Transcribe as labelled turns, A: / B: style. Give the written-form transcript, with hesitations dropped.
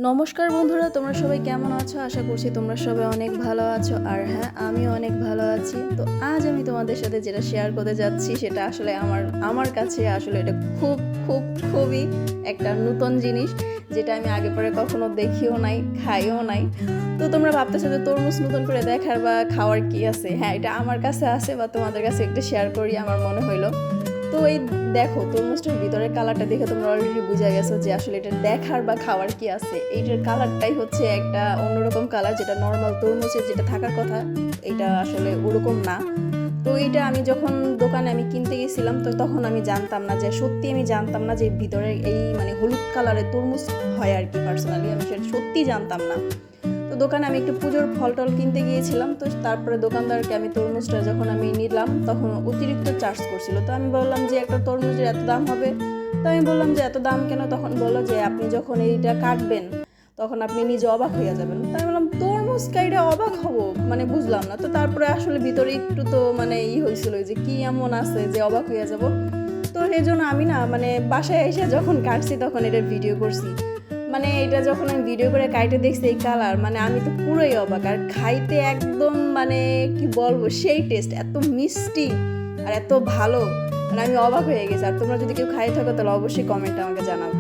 A: নমস্কার বন্ধুরা, তোমরা সবাই কেমন আছো? আশা করছি তোমরা সবাই অনেক ভালো আছো। আর হ্যাঁ, আমিও অনেক ভালো আছি। তো আজ আমি তোমাদের সাথে যেটা শেয়ার করতে যাচ্ছি সেটা আসলে আমার কাছে আসলে এটা খুবই একটা নতুন জিনিস, যেটা আমি আগে পরে কখনো দেখিও নাই, খাইও নাই। তো তোমরা ভাবতেছো যে তরমুজ নতুন করে দেখার বা খাওয়ার কি আছে? হ্যাঁ, এটা আমার কাছে আছে বা তোমাদের কাছে একটু শেয়ার করি, আমার মনে হইলো। তো এই দেখো, তরমুজটার ভিতরের কালারটা দেখে তোমরা অলরেডি বুঝে গেছো যে আসলে এটা দেখার বা খাওয়ার কি আছে। এইটার কালারটাই হচ্ছে একটা অন্যরকম কালার, যেটা নর্মাল তরমুজের যেটা থাকার কথা এটা আসলে ওরকম না। তো এইটা আমি যখন দোকানে কিনতে গেছিলাম, তো তখন আমি জানতাম না, যে সত্যি আমি জানতাম না যে ভিতরে এই হলুদ কালারের তরমুজ হয় আর কি। পার্সোনালি আমি সেটা সত্যি জানতাম না। তো দোকানে আমি একটু পুজোর ফল টল কিনতে গিয়েছিলাম, তো তারপরে দোকানদারকে আমি তরমুজটা যখন আমি নিলাম তখন অতিরিক্ত চার্জ করছিল। তো আমি বললাম যে একটা তরমুজের এত দাম হবে? তো আমি বললাম যে এত দাম কেন? তখন বললো যে আপনি যখন এইটা কাটবেন তখন আপনি নিজে অবাক হয়ে যাবেন। তাই বললাম তরমুজ কাইটা অবাক হব, বুঝলাম না। তো তারপরে আসলে ভিতরে একটু তো হয়েছিল যে কি এমন আছে যে অবাক হয়ে যাব। তো সেই জন্য আমি না বাসায় এসে যখন কাটছি তখন এটা ভিডিও করছি। এটা যখন আমি ভিডিও করে কাইটে দেখছি এই কালার, আমি তো পুরোই অবাক। আর খাইতে একদম কি বলবো, সেই টেস্ট, এত মিষ্টি আর এত ভালো, আমি অবাক হয়ে গেছি। আর তোমরা যদি কেউ খাই থাকো তাহলে অবশ্যই কমেন্টে আমাকে জানাও।